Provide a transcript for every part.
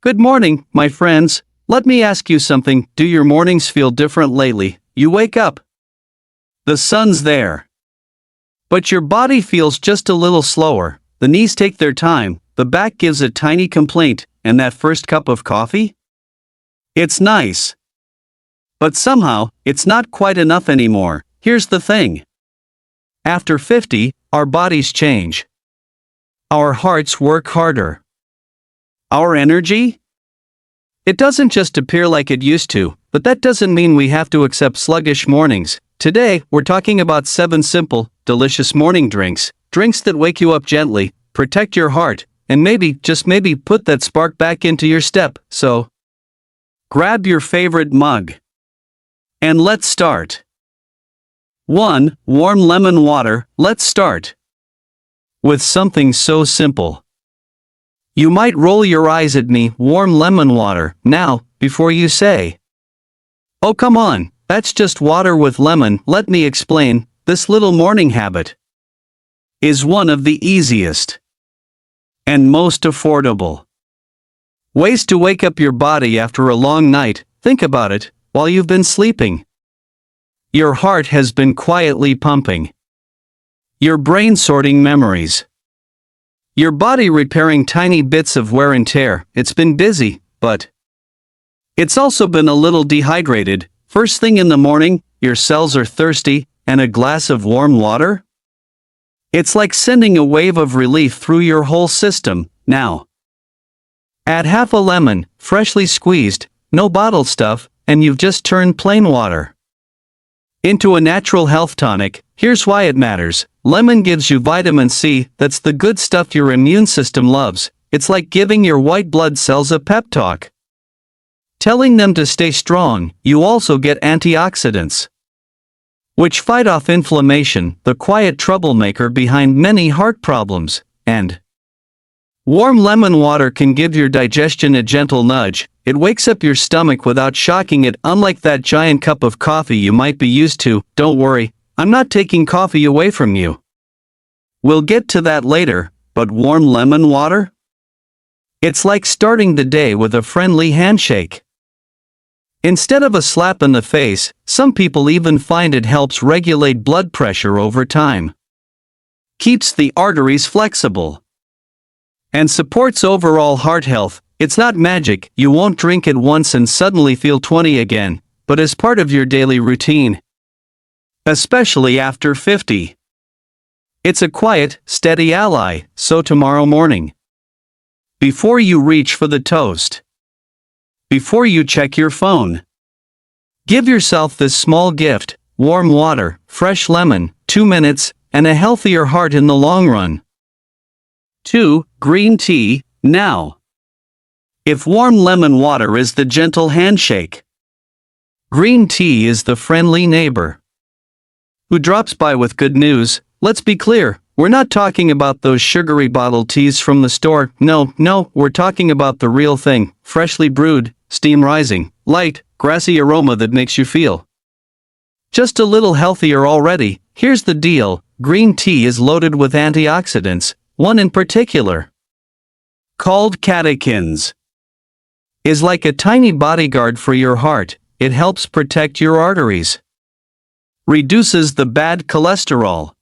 Good morning, my friends. Let me ask you something. Do your mornings feel different lately? You wake up. The sun's there. But your body feels just a little slower. The knees take their time, the back gives a tiny complaint, and that first cup of coffee? It's nice. But somehow, it's not quite enough anymore. Here's the thing. After 50, our bodies change. Our hearts work harder. Our energy? It doesn't just appear like it used to, but that doesn't mean we have to accept sluggish mornings. Today, we're talking about 7 simple, delicious morning drinks. Drinks that wake you up gently, protect your heart, and maybe, just maybe, put that spark back into your step. So, grab your favorite mug. And let's start. 1. Warm lemon water. Let's start with something so simple. You might roll your eyes at me. Warm lemon water. Now, before you say, "Oh, come on, that's just water with lemon," let me explain. This little morning habit is one of the easiest and most affordable ways to wake up your body after a long night. Think about it. While you've been sleeping, your heart has been quietly pumping, your brain sorting memories, your body repairing tiny bits of wear and tear. It's been busy, but it's also been a little dehydrated. First thing in the morning, your cells are thirsty, and a glass of warm water? It's like sending a wave of relief through your whole system. Now, add half a lemon, freshly squeezed, no bottled stuff, and you've just turned plain water into a natural health tonic. Here's why it matters. Lemon gives you vitamin C, that's the good stuff your immune system loves. It's like giving your white blood cells a pep talk, telling them to stay strong. You also get antioxidants, which fight off inflammation, the quiet troublemaker behind many heart problems. And warm lemon water can give your digestion a gentle nudge. It wakes up your stomach without shocking it, unlike that giant cup of coffee you might be used to. Don't worry, I'm not taking coffee away from you. We'll get to that later, but warm lemon water? It's like starting the day with a friendly handshake instead of a slap in the face. Some people even find it helps regulate blood pressure over time, keeps the arteries flexible, and supports overall heart health. It's not magic. You won't drink it once and suddenly feel 20 again, but as part of your daily routine, especially after 50. It's a quiet, steady ally. So tomorrow morning, before you reach for the toast, before you check your phone, give yourself this small gift: warm water, fresh lemon, 2 minutes, and a healthier heart in the long run. 2. Green tea. Now, if warm lemon water is the gentle handshake, green tea is the friendly neighbor who drops by with good news. Let's be clear, we're not talking about those sugary bottled teas from the store. No, we're talking about the real thing, freshly brewed, steam rising, light, grassy aroma that makes you feel just a little healthier already. Here's the deal: green tea is loaded with antioxidants, one in particular, called catechins, is like a tiny bodyguard for your heart. It helps protect your arteries, reduces the bad cholesterol,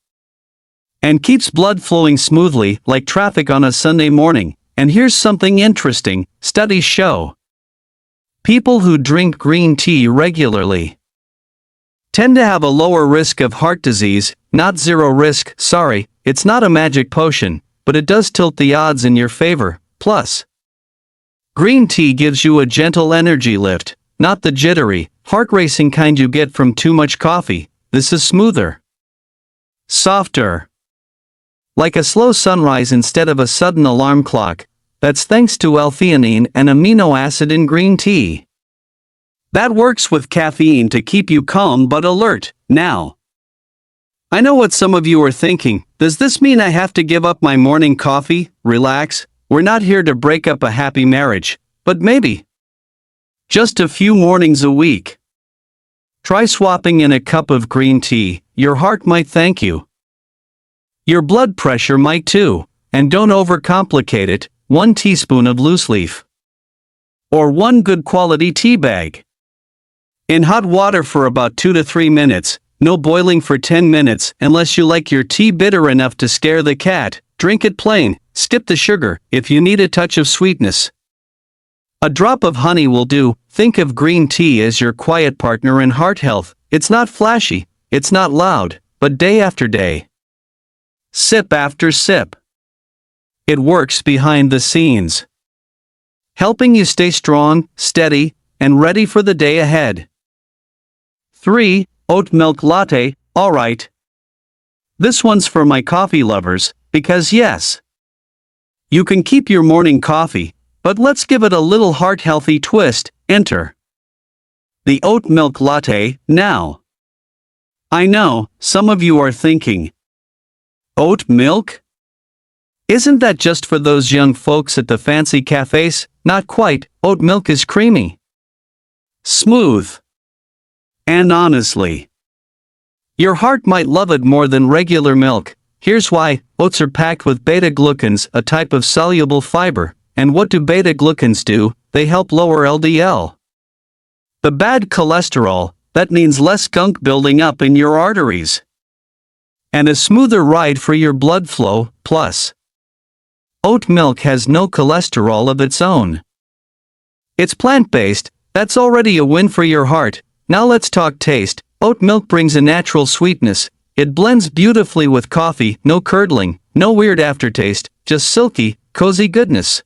and keeps blood flowing smoothly like traffic on a Sunday morning. And here's something interesting. Studies show people who drink green tea regularly tend to have a lower risk of heart disease. Not zero risk, sorry, it's not a magic potion, but it does tilt the odds in your favor. Plus, green tea gives you a gentle energy lift, not the jittery, heart-racing kind you get from too much coffee. This is smoother, softer, like a slow sunrise instead of a sudden alarm clock. That's thanks to L-theanine, an amino acid in green tea that works with caffeine to keep you calm but alert. Now, I know what some of you are thinking. Does this mean I have to give up my morning coffee? Relax, we're not here to break up a happy marriage, but maybe just a few mornings a week, try swapping in a cup of green tea. Your heart might thank you. Your blood pressure might too. And don't overcomplicate it. 1 teaspoon of loose leaf Or one good quality tea bag. In hot water for about 2 to 3 minutes, no boiling for 10 minutes unless you like your tea bitter enough to scare the cat. Drink it plain, skip the sugar if you need a touch of sweetness. A drop of honey will do. Think of green tea as your quiet partner in heart health. It's not flashy, it's not loud, but day after day, sip after sip, it works behind the scenes, helping you stay strong, steady, and ready for the day ahead. 3. Oat Milk Latte. Alright. This one's for my coffee lovers, because yes, you can keep your morning coffee, but let's give it a little heart-healthy twist. Enter the Oat Milk Latte now. I know, some of you are thinking, oat milk? Isn't that just for those young folks at the fancy cafes? Not quite. Oat milk is creamy, smooth, and honestly, your heart might love it more than regular milk. Here's why. Oats are packed with beta-glucans, a type of soluble fiber. And what do beta-glucans do? They help lower LDL, the bad cholesterol. That means less gunk building up in your arteries, and a smoother ride for your blood flow. Plus, oat milk has no cholesterol of its own. It's plant-based. That's already a win for your heart. Now let's talk taste. Oat milk brings a natural sweetness. It blends beautifully with coffee. No curdling, no weird aftertaste, just silky, cozy goodness.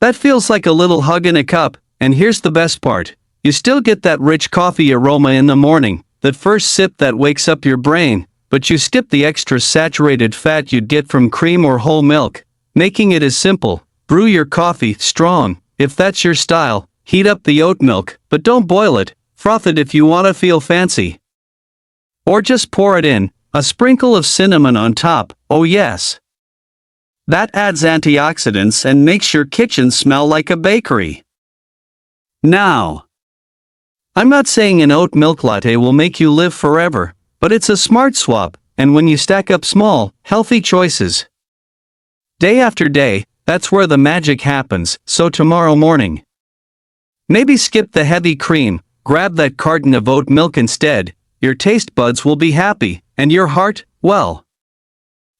That feels like a little hug in a cup. And here's the best part. You still get that rich coffee aroma in the morning, that first sip that wakes up your brain, but you skip the extra saturated fat you'd get from cream or whole milk, making it as simple. Brew your coffee strong. If that's your style, heat up the oat milk, but don't boil it. Froth it if you want to feel fancy. Or just pour it in, a sprinkle of cinnamon on top. Oh yes. That adds antioxidants and makes your kitchen smell like a bakery. Now, I'm not saying an oat milk latte will make you live forever, but it's a smart swap, and when you stack up small, healthy choices, day after day, that's where the magic happens. So tomorrow morning, maybe skip the heavy cream, grab that carton of oat milk instead. Your taste buds will be happy, and your heart, well,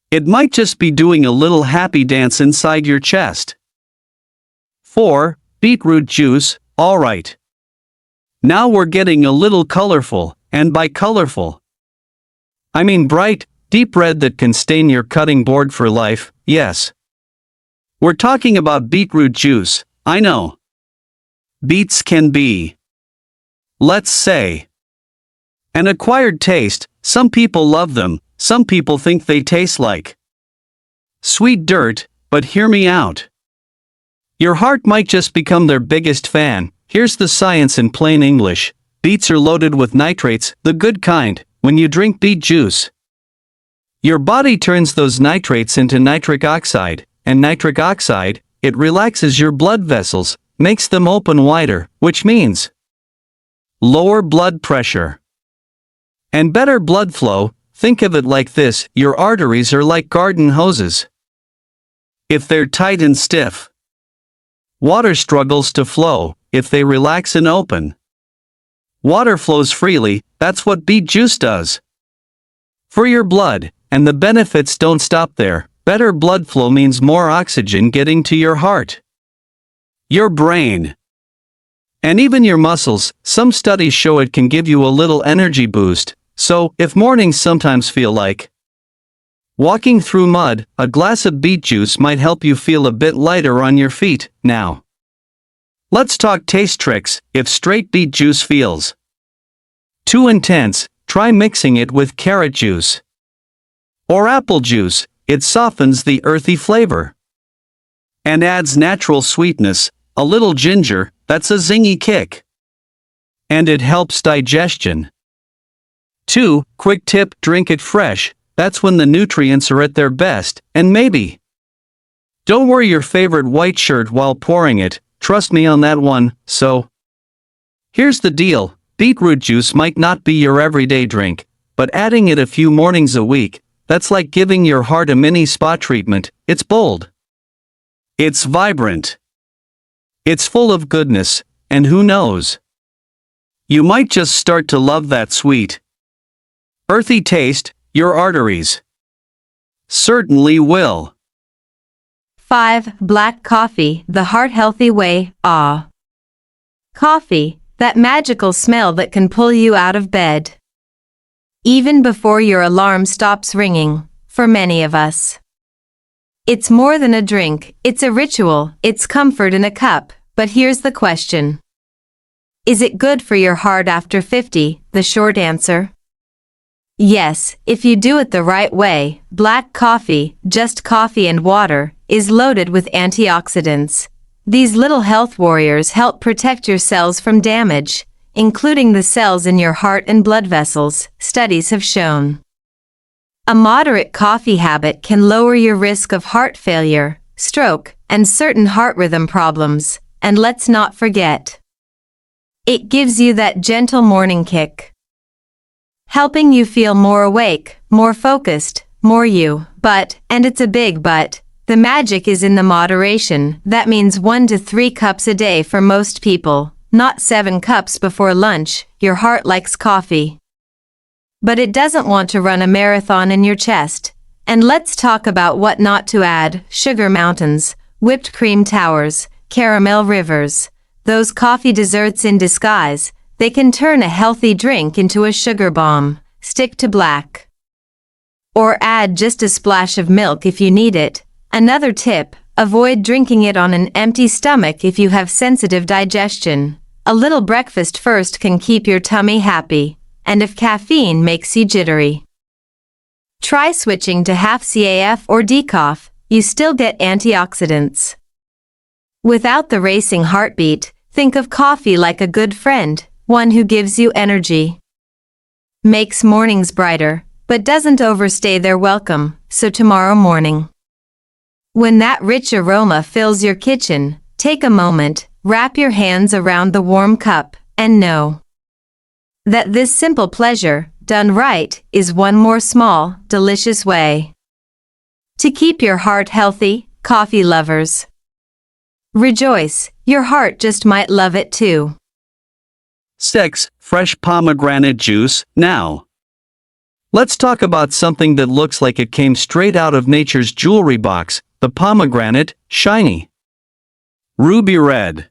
it might just be doing a little happy dance inside your chest. 4. Beetroot juice. Alright. Now we're getting a little colorful, and by colorful, I mean bright, deep red that can stain your cutting board for life. Yes. We're talking about beetroot juice. I know. Beets can be, let's say, an acquired taste. Some people love them, some people think they taste like sweet dirt, but hear me out. Your heart might just become their biggest fan. Here's the science in plain English. Beets are loaded with nitrates, the good kind. When you drink beet juice, your body turns those nitrates into nitric oxide, and nitric oxide, it relaxes your blood vessels, makes them open wider, which means lower blood pressure and better blood flow. Think of it like this: your arteries are like garden hoses. If they're tight and stiff, water struggles to flow. If they relax and open, water flows freely. That's what beet juice does for your blood, and the benefits don't stop there. Better blood flow means more oxygen getting to your heart, your brain, and even your muscles. Some studies show it can give you a little energy boost. So, if mornings sometimes feel like walking through mud, a glass of beet juice might help you feel a bit lighter on your feet. Now, let's talk taste tricks. If straight beet juice feels too intense, try mixing it with carrot juice or apple juice. It softens the earthy flavor and adds natural sweetness. A little ginger, that's a zingy kick, and it helps digestion. 2. Quick tip: drink it fresh. That's when the nutrients are at their best. And maybe don't wear your favorite white shirt while pouring it. Trust me on that one. So, here's the deal. Beetroot juice might not be your everyday drink, but adding it a few mornings a week, that's like giving your heart a mini spa treatment. It's bold, it's vibrant, It's full of goodness, and who knows? You might just start to love that sweet, earthy taste. Your arteries certainly will. 5. Black coffee, the heart-healthy way. Coffee, that magical smell that can pull you out of bed even before your alarm stops ringing, for many of us. It's more than a drink, it's a ritual, it's comfort in a cup. But here's the question. Is it good for your heart after 50? The short answer: yes, if you do it the right way. Black coffee, just coffee and water, is loaded with antioxidants. These little health warriors help protect your cells from damage, including the cells in your heart and blood vessels, studies have shown. A moderate coffee habit can lower your risk of heart failure, stroke, and certain heart rhythm problems. And let's not forget, it gives you that gentle morning kick, helping you feel more awake, more focused, more you. But, and it's a big but, the magic is in the moderation. That means 1 to 3 cups a day for most people, not 7 cups before lunch. Your heart likes coffee, but it doesn't want to run a marathon in your chest. And let's talk about what not to add: sugar mountains, whipped cream towers, caramel rivers. Those coffee desserts in disguise. They can turn a healthy drink into a sugar bomb. Stick to black, or add just a splash of milk if you need it. Another tip: avoid drinking it on an empty stomach if you have sensitive digestion. A little breakfast first can keep your tummy happy, and if caffeine makes you jittery, try switching to half CAF or decaf. You still get antioxidants without the racing heartbeat. Think of coffee like a good friend, one who gives you energy, makes mornings brighter, but doesn't overstay their welcome. So tomorrow morning, when that rich aroma fills your kitchen, take a moment, wrap your hands around the warm cup, and know that this simple pleasure, done right, is one more small, delicious way to keep your heart healthy. Coffee lovers, rejoice, your heart just might love it too. 6. Fresh pomegranate juice. Now, let's talk about something that looks like it came straight out of nature's jewelry box. The pomegranate, shiny, ruby red,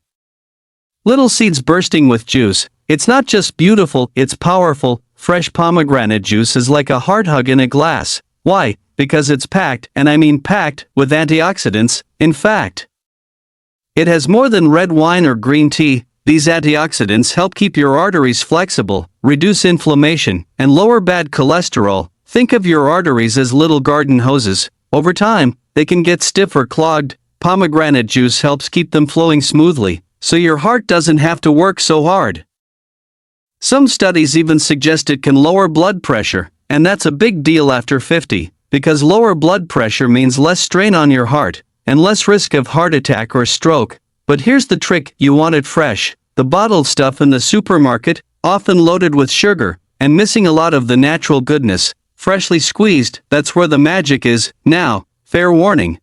little seeds bursting with juice. It's not just beautiful, it's powerful. Fresh pomegranate juice is like a heart hug in a glass. Why? Because it's packed, and I mean packed, with antioxidants. In fact, it has more than red wine or green tea. These antioxidants help keep your arteries flexible, reduce inflammation, and lower bad cholesterol. Think of your arteries as little garden hoses. Over time, they can get stiff or clogged. Pomegranate juice helps keep them flowing smoothly, so your heart doesn't have to work so hard. Some studies even suggest it can lower blood pressure, and that's a big deal after 50, because lower blood pressure means less strain on your heart, and less risk of heart attack or stroke. But here's the trick: you want it fresh. The bottled stuff in the supermarket, often loaded with sugar, and missing a lot of the natural goodness. Freshly squeezed, that's where the magic is. Now, fair warning.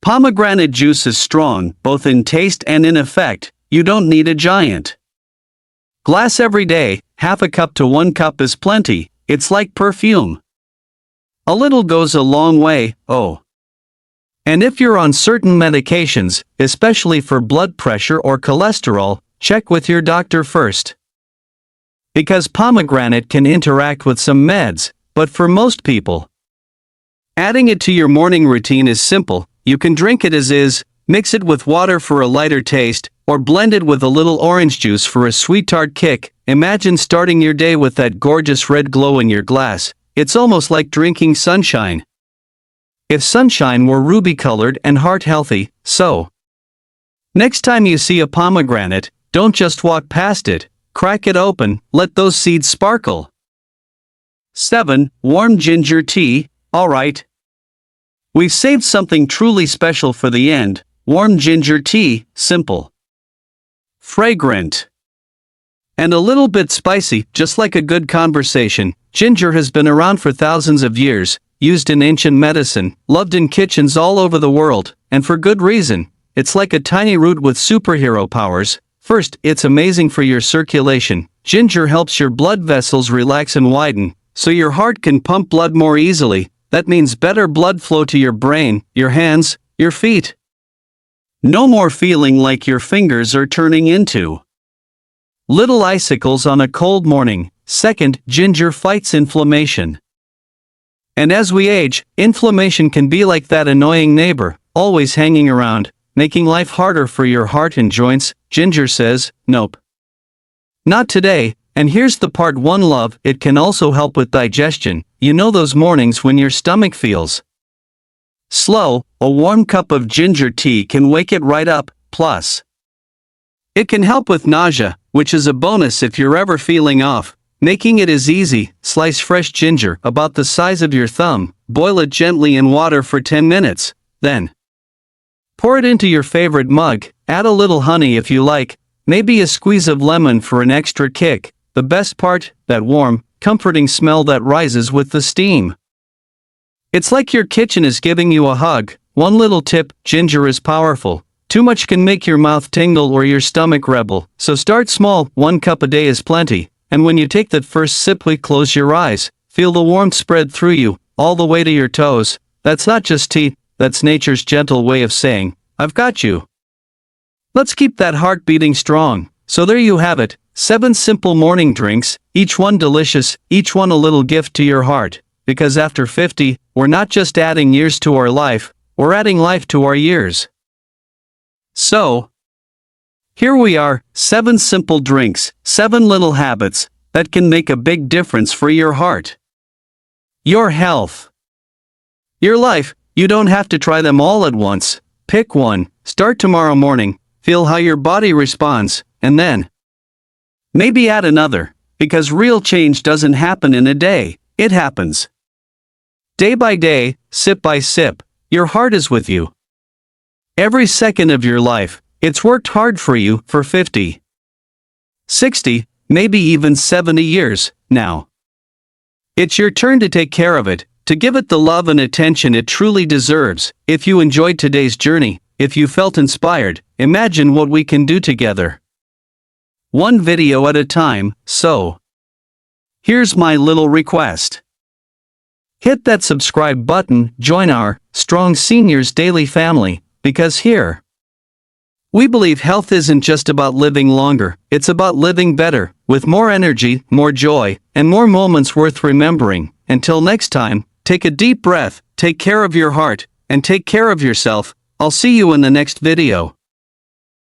Pomegranate juice is strong, both in taste and in effect. You don't need a giant glass every day. Half a cup to 1 cup is plenty. It's like perfume. A little goes a long way. Oh. And if you're on certain medications, especially for blood pressure or cholesterol, check with your doctor first, because pomegranate can interact with some meds. But for most people, adding it to your morning routine is simple. You can drink it as is, mix it with water for a lighter taste, or blend it with a little orange juice for a sweet tart kick. Imagine starting your day with that gorgeous red glow in your glass. It's almost like drinking sunshine. If sunshine were ruby-colored and heart-healthy, so. Next time you see a pomegranate, don't just walk past it. Crack it open, let those seeds sparkle. 7. Warm ginger tea. Alright. We've saved something truly special for the end. Warm ginger tea, simple, fragrant, and a little bit spicy, just like a good conversation. Ginger has been around for thousands of years, used in ancient medicine, loved in kitchens all over the world, and for good reason. it's like a tiny root with superhero powers. First, it's amazing for your circulation. Ginger helps your blood vessels relax and widen, so your heart can pump blood more easily. That means better blood flow to your brain, your hands, your feet. No more feeling like your fingers are turning into little icicles on a cold morning. Second, ginger fights inflammation. And as we age, inflammation can be like that annoying neighbor, always hanging around, making life harder for your heart and joints. Ginger says, nope. Not today. And here's the part one love, it can also help with digestion. You know those mornings when your stomach feels slow, a warm cup of ginger tea can wake it right up. Plus, it can help with nausea, which is a bonus if you're ever feeling off. Making it is easy. Slice fresh ginger about the size of your thumb, boil it gently in water for 10 minutes, then pour it into your favorite mug, add a little honey if you like, maybe a squeeze of lemon for an extra kick. The best part, that warm, comforting smell that rises with the steam. It's like your kitchen is giving you a hug. One little tip, ginger is powerful. Too much can make your mouth tingle or your stomach rebel, so start small. 1 cup a day is plenty. And when you take that first sip, close your eyes. Feel the warmth spread through you, all the way to your toes. That's not just tea, that's nature's gentle way of saying, I've got you. Let's keep that heart beating strong. So there you have it, 7 simple morning drinks, each one delicious, each one a little gift to your heart. Because after 50, we're not just adding years to our life, we're adding life to our years. So, here we are, 7 simple drinks, 7 little habits that can make a big difference for your heart, your health, your life. You don't have to try them all at once. Pick one, start tomorrow morning, feel how your body responds, and then maybe add another, because real change doesn't happen in a day, it happens day by day, sip by sip. Your heart is with you every second of your life. It's worked hard for you for 50, 60, maybe even 70 years now. It's your turn to take care of it, to give it the love and attention it truly deserves. If you enjoyed today's journey, if you felt inspired, imagine what we can do together. One video at a time. So, here's my little request. Hit that subscribe button, join our Strong Seniors Daily family, because here we believe health isn't just about living longer, it's about living better, with more energy, more joy, and more moments worth remembering. Until next time, take a deep breath, take care of your heart, and take care of yourself. I'll see you in the next video.